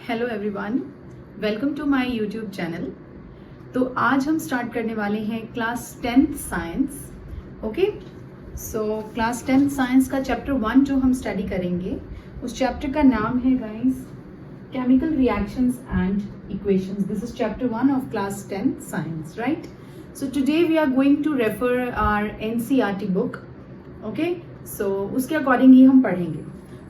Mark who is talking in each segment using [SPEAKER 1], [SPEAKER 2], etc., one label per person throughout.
[SPEAKER 1] Hello everyone, welcome to my YouTube channel. तो आज हम स्टार्ट करने वाले हैं class 10th science. Okay, so class 10th science का चैप्टर 1 जो हम स्टडी करेंगे, उस चैप्टर का नाम है guys chemical reactions and equations. This is chapter 1 of class 10th science, right? So today we are going to refer our NCERT book. Okay, so उसके according ही हम पढ़ेंगे।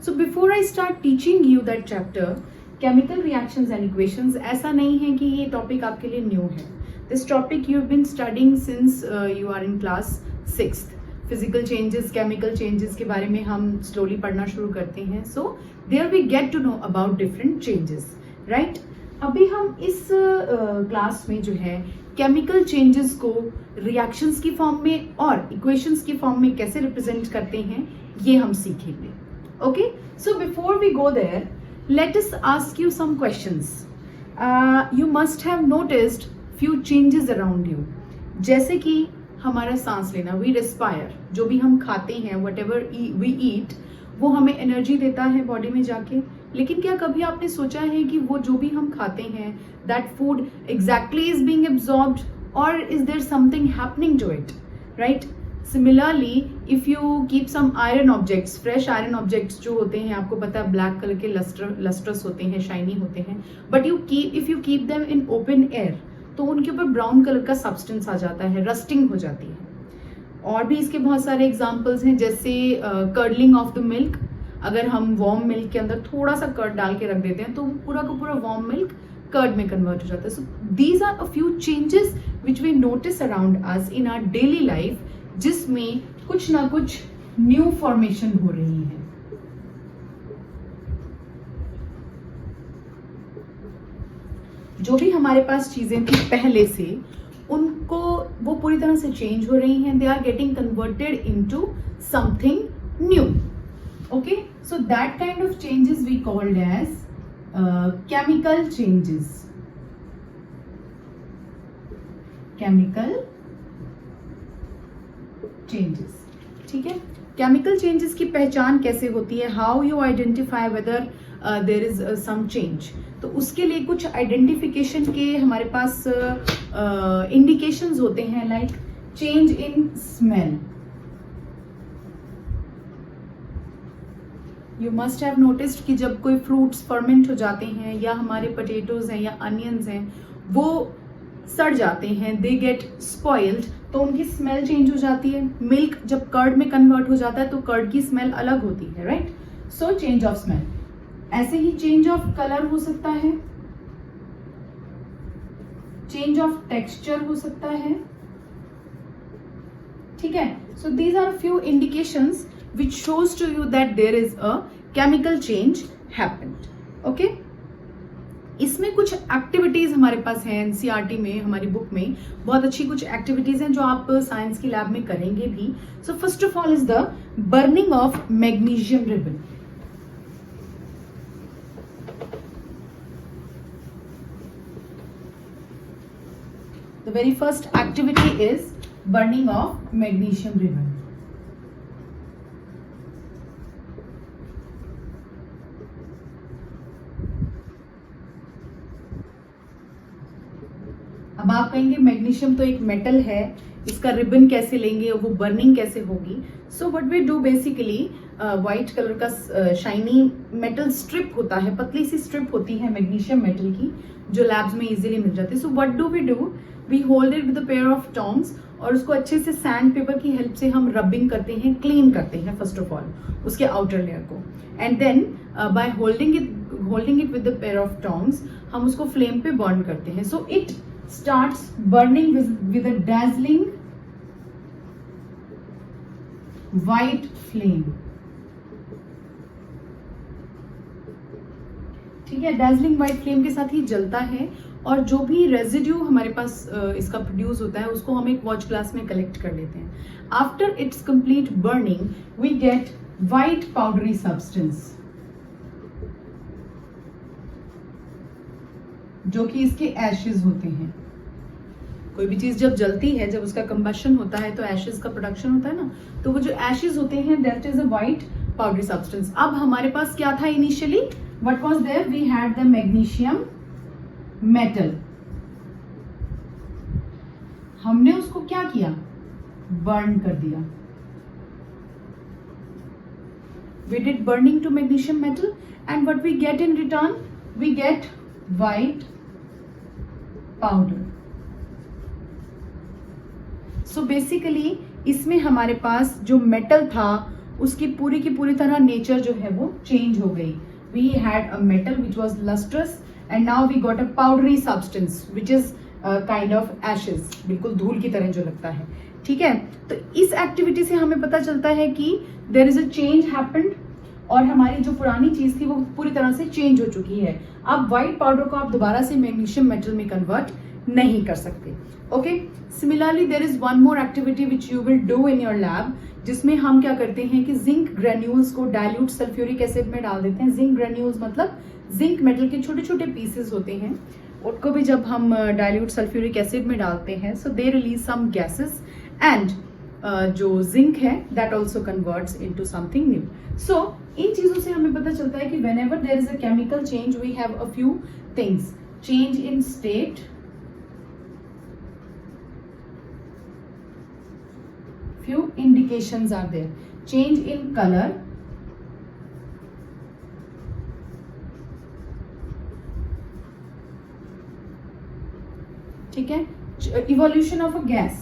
[SPEAKER 1] So before I start teaching you that chapter chemical reactions and equations, ऐसा नहीं है कि ये topic आपके लिए न्यू है। This topic you have been studying since you are in class 6th। Physical changes, chemical changes के बारे में हम स्लोली पढ़ना शुरू करते हैं। So there we get to know about different changes, right? अभी हम इस क्लास में जो है केमिकल चेंजेस को रिएक्शंस की फॉर्म में और इक्वेशंस की फॉर्म में कैसे रिप्रेजेंट करते हैं, ये हम सीखेंगे। Okay, so before we go there, let us ask you some questions. You must have noticed few changes around you. जैसे कि हमारा सांस लेना, we respire, जो भी हम खाते हैं, whatever we eat, वो हमें एनर्जी देता है बॉडी में जाके। लेकिन क्या कभी आपने सोचा है कि वो जो भी हम खाते हैं, that food exactly is being absorbed or is there something happening to it, right? Similarly, if you keep some iron objects, fresh iron objects जो होते हैं, आपको पता है ब्लैक कलर के लस्ट्रस होते हैं, शाइनी होते हैं, but if you keep them in open air, तो उनके ऊपर ब्राउन कलर का सब्सटेंस आ जाता है, रस्टिंग हो जाती है। और भी इसके बहुत सारे एग्जांपल्स हैं, जैसे कर्डलिंग ऑफ द मिल्क। अगर हम वार्म मिल्क के अंदर थोड़ा सा कर्ड डाल के रख देते हैं, तो पूरा का पूरा वार्म मिल्क कर्ड में कन्वर्ट हो जाता है। So these are a few changes which we notice around us in our daily life, जिसमें कुछ ना कुछ न्यू फॉर्मेशन हो रही है। जो भी हमारे पास चीजें थी पहले से, उनको वो पूरी तरह से चेंज हो रही हैं। They are getting converted into something new. Okay, so that kind of changes we called as chemical changes. Chemical changes, ठीक है? केमिकल चेंजेस की पहचान कैसे होती है, how you identify whether there is some change. तो उसके लिए कुछ आइडेंटिफिकेशन के हमारे पास इंडिकेशंस होते हैं, like change in smell. You must have noticed कि जब कोई फ्रूट्स फर्मेंट हो जाते हैं, या हमारे पोटैटोज हैं या अनियंस हैं, वो सड़ जाते हैं, दे गेट स्पॉइल्ड, तो उनकी स्मेल चेंज हो जाती है। मिल्क जब कर्ड में कन्वर्ट हो जाता है, तो कर्ड की स्मेल अलग होती है, right? So change of smell. ऐसे ही चेंज ऑफ कलर हो सकता है, चेंज ऑफ टेक्सचर हो सकता है, ठीक है? So these are few indications which shows to you that there is a chemical change happened. Okay? इसमें कुछ एक्टिविटीज हमारे पास हैं एनसीईआरटी में, हमारी बुक में बहुत अच्छी कुछ एक्टिविटीज हैं जो आप साइंस की लैब में करेंगे भी। So first of all is the burning of magnesium ribbon. The very first activity is burning of magnesium ribbon. अब आप कहेंगे मैग्नीशियम तो एक मेटल है, इसका रिबन कैसे लेंगे, वो बर्निंग कैसे होगी? So what we do basically, white colour का शाइनी मेटल स्ट्रिप होता है, पतली सी स्ट्रिप होती है मैग्नीशियम मेटल की, जो लैब्स में इजीली मिल जाती है। So what do, we hold it with a pair of tongs, और उसको अच्छे से सैंड पेपर की हेल्प से हम रबिंग करते हैं, क्लीन करते हैं फर्स्ट ऑफ ऑल उसके आउटर लेयर को, and then by holding it with the pair of tongs हम उसको फ्लेम पे बर्न करते हैं। So it starts burning with a dazzling white flame, ठीक है? dazzling white flame के साथ ही जलता है, और जो भी रेजिड्यू हमारे पास इसका प्रोड्यूस होता है, उसको हम एक वॉच ग्लास में कलेक्ट कर लेते हैं। After it's complete burning we get white powdery substance, जो कि इसके एशेज होते हैं। कोई भी चीज जब जलती है, जब उसका कंबशन होता है, तो एशेज का प्रोडक्शन होता है ना, तो वो जो एशेज होते हैं that is a white powdery substance. अब हमारे पास क्या था initially, What was there? We had the magnesium metal. हमने उसको क्या किया? बर्न कर दिया. We did burning to magnesium metal, and what we get in return? We get white powder. So basically इसमें हमारे पास जो मेटल था उसकी पूरी की पूरी तरह नेचर जो है वो चेंज हो गई. We had a metal which was lustrous and now we got a powdery substance which is kind of ashes, बिल्कुल धूल की तरह जो लगता है. ठीक है, तो इस एक्टिविटी से हमें पता चलता है कि there is a change happened और हमारी जो पुरानी चीज थी वो पूरी तरह से चेंज हो चुकी है. अब व्हाइट पाउडर को आप दोबारा से मैग्नीशियम मेटल में कन्वर्ट नहीं कर सकते. Okay, similarly there is one more activity which you will do in your lab, जिसमें हम क्या करते हैं कि जिंक ग्रेन्यूल्स को डाइल्यूट सल्फ्यूरिक एसिड में डाल देते हैं. जिंक ग्रेन्यूल्स मतलब जिंक मेटल के छोटे छोटे पीसेस होते हैं, उनको भी जब हम डाइल्यूट सल्फ्यूरिक एसिड में डालते हैं so they release some gases and जो जिंक है that also converts into something new. So इन चीजों से हमें पता चलता है कि whenever there is a chemical change we have a few things. Change in state, few indications are there. Change in color, ठीक है. Evolution of a gas,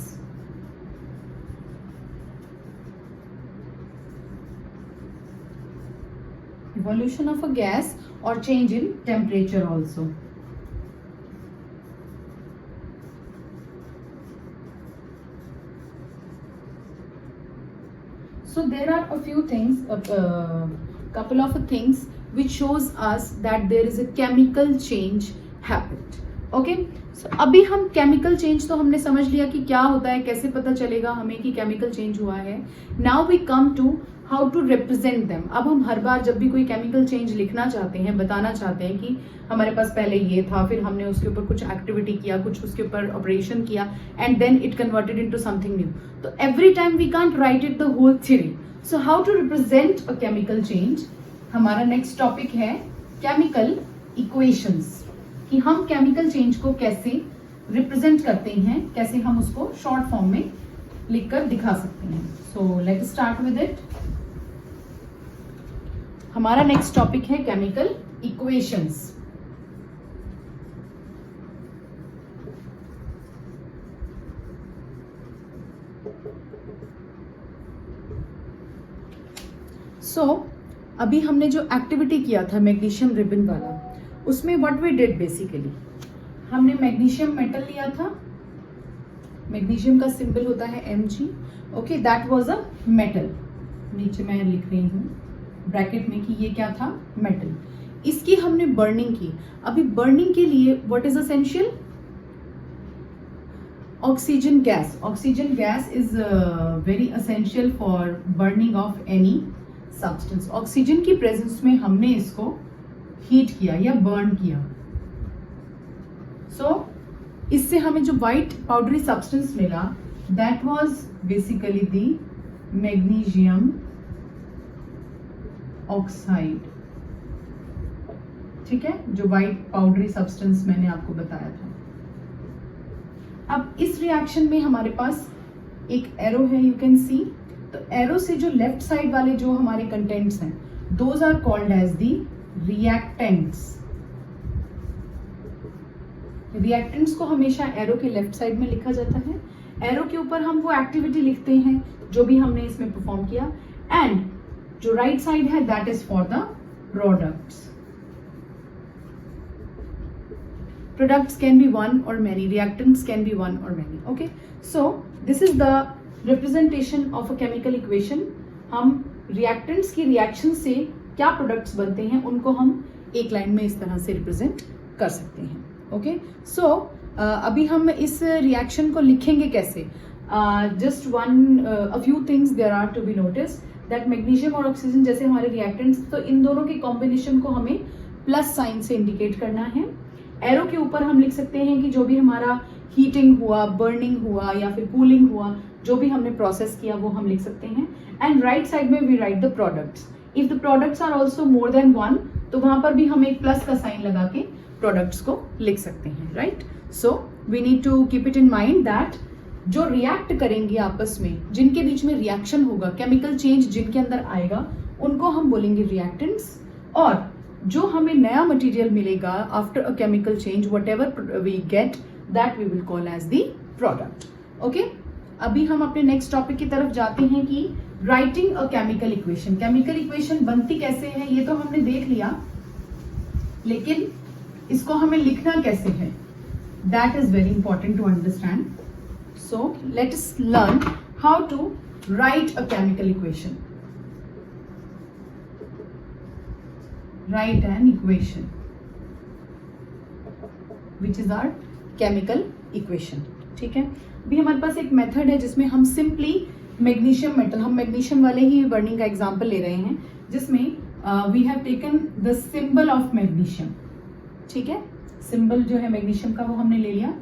[SPEAKER 1] evolution of a gas or change in temperature also. So there are a few things, couple of things which shows us that there is a chemical change happened. Okay, so अभी हम chemical change तो हमने समझ लिया कि क्या होता है, कैसे पता चलेगा हमें कि chemical change हुआ है. Now we come to how to represent them. अब हम हर बार जब भी कोई chemical change लिखना चाहते हैं, बताना चाहते हैं कि हमारे पास पहले ये था, फिर हमने उसके ऊपर कुछ एक्टिविटी किया, कुछ उसके ऊपर ऑपरेशन किया and then it converted into something new. तो every time we can't write it the whole theory. So how to represent a chemical change. हमारा नेक्स्ट टॉपिक है केमिकल इक्वेशंस, कि हम केमिकल चेंज को कैसे रिप्रेजेंट करते हैं, कैसे हम उसको शॉर्ट फॉर्म में लिखकर दिखा सकते हैं. So let's start with it. हमारा नेक्स्ट टॉपिक है केमिकल इक्वेशंस. सो अभी हमने जो एक्टिविटी किया था मैग्नीशियम रिबन वाला, उसमें व्हाट वी डिड बेसिकली, हमने मैग्नीशियम मेटल लिया था. मैग्नीशियम का सिंबल होता है Mg. Okay, that was a metal. नीचे मैं लिख रही हूँ ब्रैकेट में कि ये क्या था, मेटल. इसकी हमने बर्निंग की. अभी बर्निंग के लिए what is essential? Oxygen gas. Oxygen gas is very essential for burning of any substance. Oxygen की प्रेजेंस में हमने इसको हीट किया या बर्न किया. सो इससे हमें जो व्हाइट पाउडरी सब्सटेंस मिला that was basically the magnesium oxide. ठीक है, जो व्हाइट पाउडरी सब्सटेंस मैंने आपको बताया था. अब इस रिएक्शन में हमारे पास एक एरो है, यू कैन सी. तो एरो से जो लेफ्ट साइड वाले जो हमारे कंटेंट्स हैं, those are called as the reactants. Reactants को हमेशा एरो के लेफ्ट साइड में लिखा जाता है. एरो के ऊपर हम वो एक्टिविटी लिखते हैं जो भी हमने इसमें परफॉर्म किया, एंड जो राइट साइड है that is for the products. Products can be one or many, reactants can be one or many. Okay, so this is the representation of a chemical equation. हम reactants की reaction से क्या products बनते हैं उनको हम एक लाइन में इस तरह से represent कर सकते हैं. Okay, so अभी हम इस reaction को लिखेंगे कैसे? Just a few things there are to be noticed that magnesium और oxygen जैसे हमारे reactants, तो इन दोनों के combination को हमें प्लस साइन से इंडिकेट करना है. एरो के ऊपर हम लिख सकते हैं कि जो भी हमारा हीटिंग हुआ, बर्निंग हुआ या फिर कूलिंग हुआ, जो भी हमने प्रोसेस किया वो हम लिख सकते हैं. एंड राइट साइड में we write the products. If the products are also more than one, तो वहां पर भी हम एक प्लस का साइन लगा के प्रोडक्ट्स को लिख सकते हैं, right. So we need to keep it in mind that जो रिएक्ट करेंगे आपस में, जिनके बीच में रिएक्शन होगा, केमिकल चेंज जिनके अंदर आएगा, उनको हम बोलेंगे रिएक्टेंट्स, और जो हमें नया मटेरियल मिलेगा after a chemical change, whatever we get, that we will call as the product. Okay, अभी हम अपने नेक्स्ट टॉपिक की तरफ जाते हैं कि writing a chemical equation. Chemical equation बनती कैसे है ये तो हमने देख लिया, लेकिन इसको हमें लिखना कैसे है, that is very important to understand. So let us learn how to write a chemical equation. Write an equation which is our chemical equation। ठीक है, अभी हमारे पास एक मेथड है जिसमें हम सिंपली मैग्नीशियम मेटल, हम मैग्नीशियम वाले ही बर्निंग का एग्जांपल ले रहे हैं, जिसमें we have taken the symbol of magnesium. ठीक है, सिंबल जो है मैग्नीशियम का वो हमने ले लिया।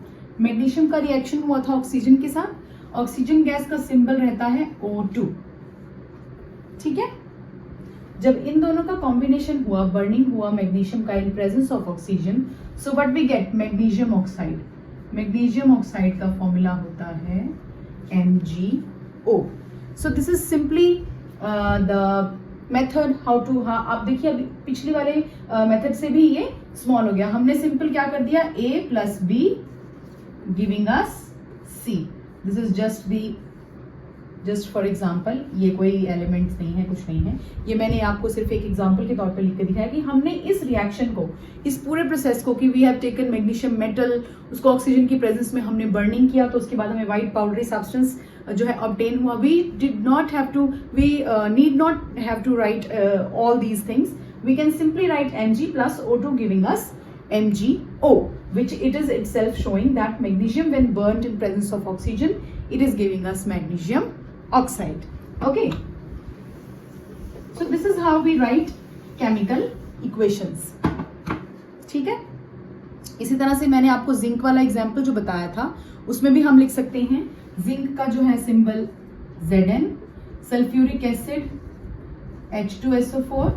[SPEAKER 1] मैग्नीशियम का रिएक्शन हुआ था ऑक्सीजन के साथ, ऑक्सीजन गैस का सिंबल रहता है O2। ठीक है, जब इन दोनों का कॉम्बिनेशन हुआ, बर्निंग हुआ मैग्नीशियम का in presence of oxygen, so what we get, magnesium oxide. Magnesium oxide का फॉर्मूला होता है MgO। So this is simply the method how to, हाँ आप देखिए अभी पिछली वाले मेथड से भी ये स्मॉल हो गया, हमने सिंपल क्या कर दिया, A plus B giving us C। This is just for example, ये कोई एलिमेंट्स नहीं है, कुछ नहीं है, ये मैंने आपको सिर्फ एक एग्जाम्पल के तौर पर लिख के दिखाया कि हमने इस रिएक्शन को, इस पूरे प्रोसेस को, कि we have taken magnesium metal, उसको ऑक्सीजन की प्रेजेंस में हमने बर्निंग किया, तो उसके बाद हमें व्हाइट पाउडरी सब्सटेंस जो है ऑब्टेन हुआ। We need not have to write all these things, we can simply write Mg plus O2 giving us MgO, which it is itself showing that magnesium when burnt in presence of oxygen, it is giving us magnesium oxide। Okay, so this is how we write chemical equations। ठीक है, इसी तरह से मैंने आपको zinc वाला example जो बताया था, उसमें भी हम लिख सकते हैं जिंक का जो है symbol Zn, sulphuric acid H2SO4।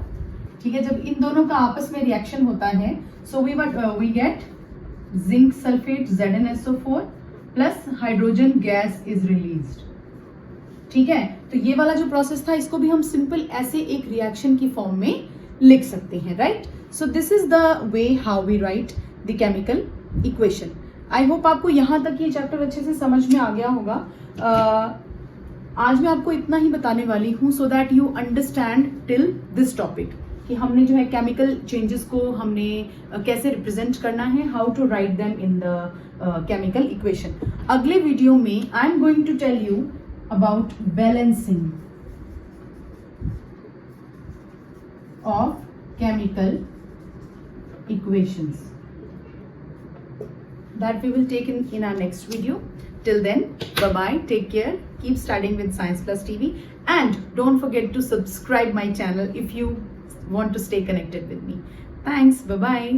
[SPEAKER 1] ठीक है, जब इन दोनों का आपस में रिएक्शन होता है, so we get zinc sulphate ZnSO4 plus hydrogen gas is released. ठीक है, तो ये वाला जो प्रोसेस था, इसको भी हम सिंपल ऐसे एक रिएक्शन की फॉर्म में लिख सकते हैं, right. So this is the way how we write the chemical equation. I hope आपको यहां तक ये चैप्टर अच्छे से समझ में आ गया होगा। आज मैं आपको इतना ही बताने वाली हूं, so that you understand till this topic, कि हमने जो है केमिकल चेंजेस को हमने कैसे रिप्रेजेंट करना है, how to write them in the chemical equation. अगले वीडियो में I am going to tell you about balancing of chemical equations, that we will take in our next video. Till then, bye bye, take care, keep studying with Science Plus TV, and don't forget to subscribe my channel if you want to stay connected with me. Thanks, bye bye.